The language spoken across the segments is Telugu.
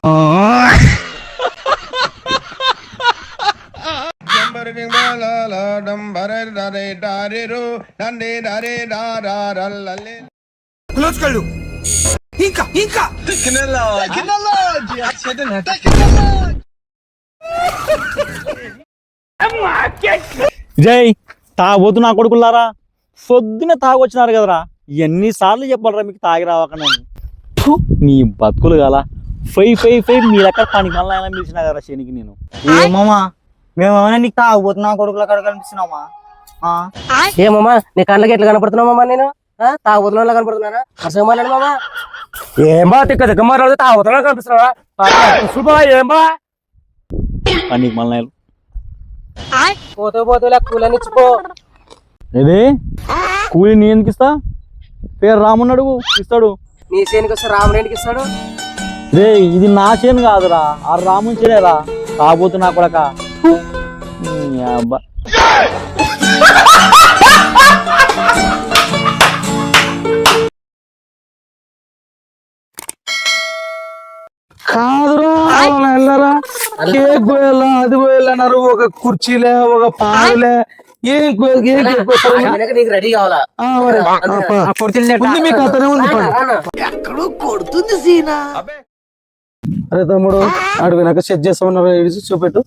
ఇంకా ఇంకా జై తాగబోతు నా కొడుకులారా, పొద్దునే తాగొచ్చినారు కదరా. ఎన్నిసార్లు చెప్పాలరా మీకు తాగి రావక నేను. మీ బతుకులు గల మీ లెక్క పనికి మళ్ళీ అయినా పిలిచినా కదా శనికి నేను. ఏమమ్మా మేమేమైనా నీకు తాగబోతున్నా కొడుకుల కాడ కనిపిస్తున్నామా? ఏమమ్మా నీ కళ్ళకి ఎట్లా కనపడుతున్నామమ్మా? నేను తాగుబోతున్నా కనపడుతున్నానా? అసలు మాట్లాడు మామా. ఏమా తిక్క తిక్క మాట్లాడితే తాగుతున్నా కనిపిస్తున్నావా? ఏమా పనికి మళ్ళీ పోతే పోతే కూలని ఇచ్చిపో. ఏదే కూలి నీ ఎందుకు ఇస్తా? పేరు రామున్నాడు ఇస్తాడు. నీ చేనికి వస్తే రాముడికి ఇస్తాడు. రే ఇది నా చేను కాదురా, ఆ రాముని చేనేరా. తాగబోతున్నా కొడక. కాదురా వెళ్ళరా, కేక్ పోయాలా అది పోయాలన్నారు. ఒక కుర్చీలే ఒక పాలే ఏం నీకు రెడీ కావాలా? మీకు అతనే ఉంది. ఎక్కడో కొడుతుంది సీనా. అరే తమ్ముడు అడిగినాక సెట్ చేస్తామన్నారు, చూపెట్టు.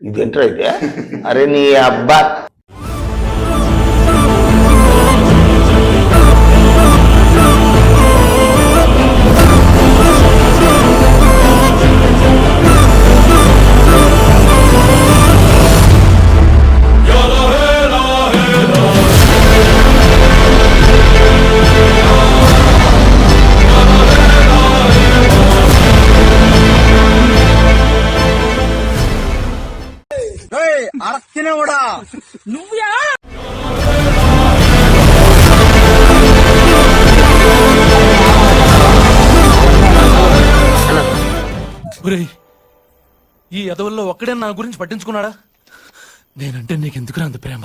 ఇదేంట్రా అయితే? అరే నీ అబ్బా ఈ ఎదవల్లో ఒక్కడే నా గురించి పట్టించుకున్నాడా? నేనంటే నీకెందుకు అంత ప్రేమ?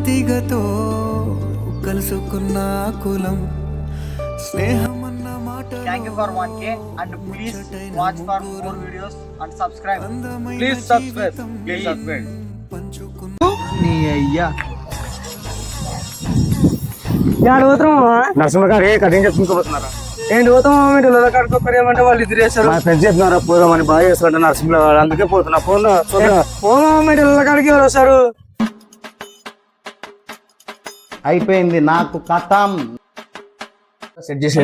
తీగతో కలుసుకున్న కులం స్నేహమన్న మాట. Thank you for 1K and please watch for more videos and subscribe. Please subscribe. Please subscribe. నీ అయ్యా నరసింహ గారు కటింగ్ చేసుకుపోతున్నారా? ఏంటి పోతాం మీరు కడుక్కోరేమంటే వాళ్ళు ఇద్దరు చేస్తారు. మా ఫ్రెండ్స్ చెప్తున్నారా పోదామని, బాగా చేస్తాడు నరసింహ గారు, అందుకే పోతున్నా. పోదాం మీరు కాడికి ఎవరు వస్తారు? అయిపోయింది నాకు కథం. సెట్ చేసి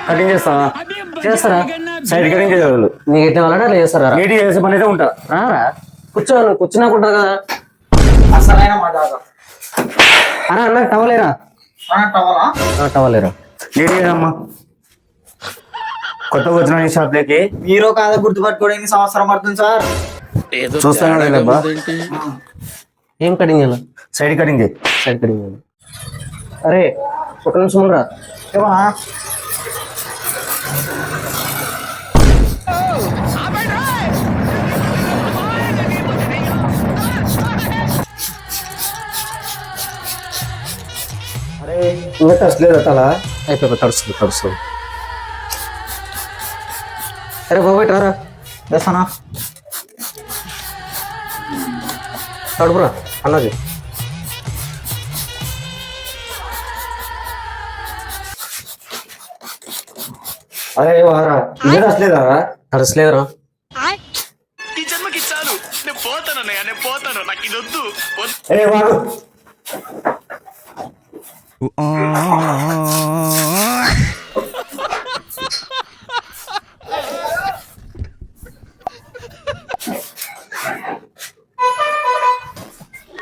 కటింగ్ చేస్తావా? చేస్తారా? సైడ్ కటింగ్ చేసేవాళ్ళు నీకు ఎట్లా వాళ్ళ అట్లా చేస్తారా? నీట్గా చేసే పని అయితే ఉంటా. రారా కూర్చున్నాకుంటా కదా. అసలైన మా దాదా అన్న టవలేరా? టవలేరా? నీట్గా అమ్మా. కొత్తగా వచ్చిన ఈ షాప్ లోకి మీరు కాదా గుర్తుపట్టుకోవడానికి సంవత్సరం పడుతుంది సార్. చూస్తాను. ఏం కటింగ్ చేయాలి? సైడ్ కటింగ్ చేయి. సైడ్ కటింగ్ చేయాలి. అరే ఒక నిమిషం రా. అరే ఇంకా తరచలేదు అలా అయిపోయి తడుస్తుంది. అరే బాబాయ్ రారా. చేస్తానా? తడుపురా అన్నది. అరే వారా ఇంకా తరచలేదా? తడసలేదురా. ఈ జన్మకి చాలు, నేను పోతాను, నేను పోతాను, నాకు ఇది వద్దు. ఏ వాడు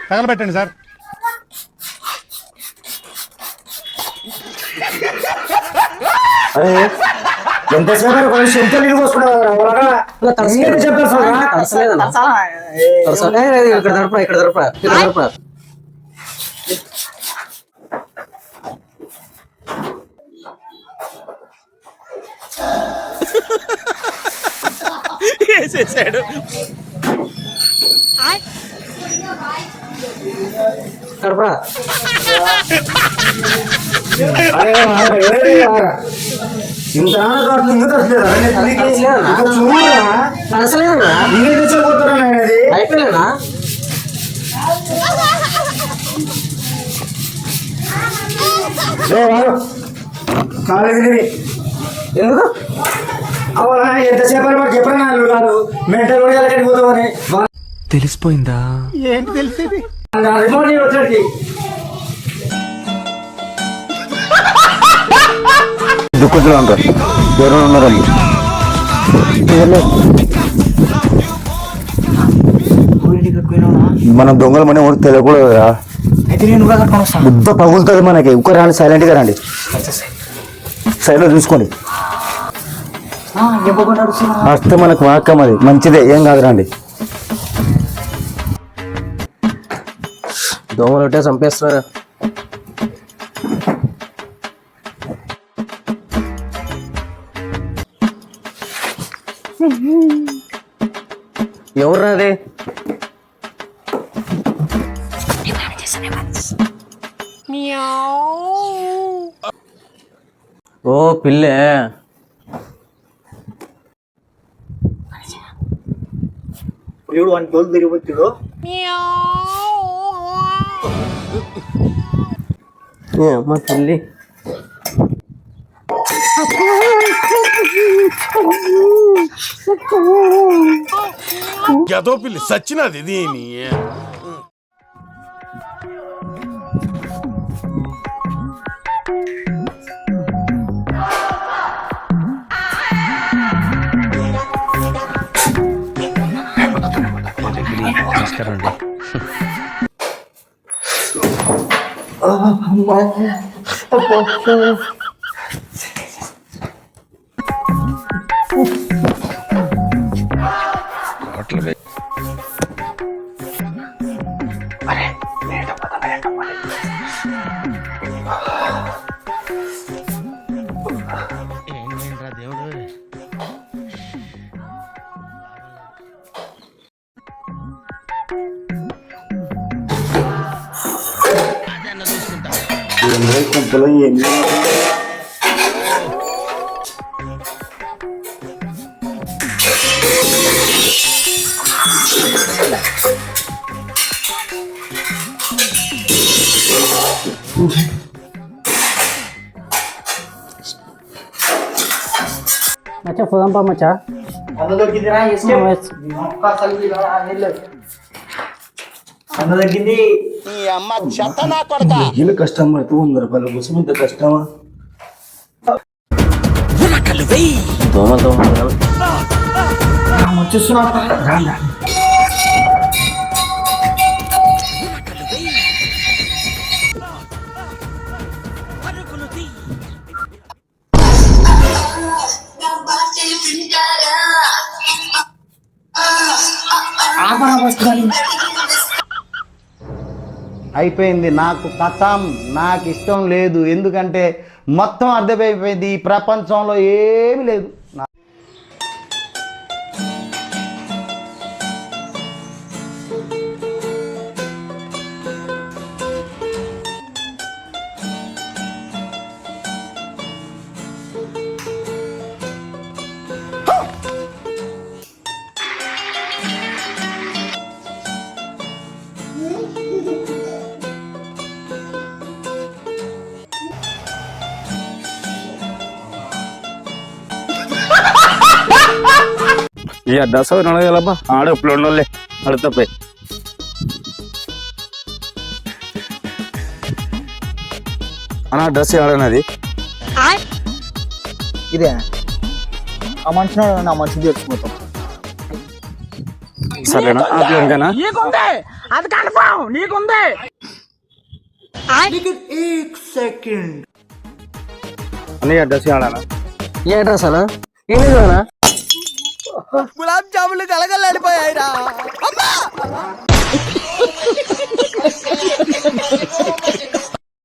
తగలబెట్టండి సార్. అరే ఎంత ఎంత నీళ్ళు పోసుకున్నావు? ఇక్కడ దొరపరా. వేసేసాడు. కడపరా అయిపోయినా ఎందుకు అవునా ఎంతసేపు అని మాకు చెప్పరా నాలుగు కాదు మెంటల్ కూడా ఎక్కడికి పోతామని తెలిసిపోయిందా? ఏంటి తెలిసేది రిమోట్ వచ్చేది దుఃఖంలో ఉంటారు ఎవరైనా ఉన్నారండి మనం దొంగలు మన ఎవరు తెలియకూడదు కదా అయితే నేను కూడా కట్టుకొని వస్తాను బుద్ధ పగులుతుంది మనకి ఇంకో రాండి సైలెంట్గా రండి సైడ్లో చూసుకోండి వస్తే మనకు వాక్కం అది మంచిదే ఏం కాదు రండి దోమలు ఒకటే చంపేస్తున్నారు ఎవరు అది ఓ పిల్లే ఇప్పుడు వన్ తోలు తిరిగిపోతుడు మా పిల్లి ఏదో పిల్లి సచ్చినది దీని మచ్చా పోదాంపా మచ్చా అన్న దొరికిందిరా అన్న దొరికింది వీళ్ళు కష్టం పడుతూ 100 రూపాయల కోసం ఇంత కష్టమా దోమలు అయిపోయింది నాకు కథం నాకు ఇష్టం లేదు ఎందుకంటే మొత్తం అర్థమైపోయింది ఈ ప్రపంచంలో ఏమీ లేదు ఈ అడ్రస్ నడగలబ్బా ఆడ ఇప్పుడు ఉండలే అడతపై అన్న డ్రెస్ ఆడనది ఇదే ఆ మనిషి నా మనిషి తెచ్చిపోతాం సరేనా అట్లకనా అని అడ్రస్ ఆడనా ఏ అడ్రస్ అన్నా ఏంటిదన్నా గులాబ్ జాములు కలగలాడిపోయాయిరా అమ్మా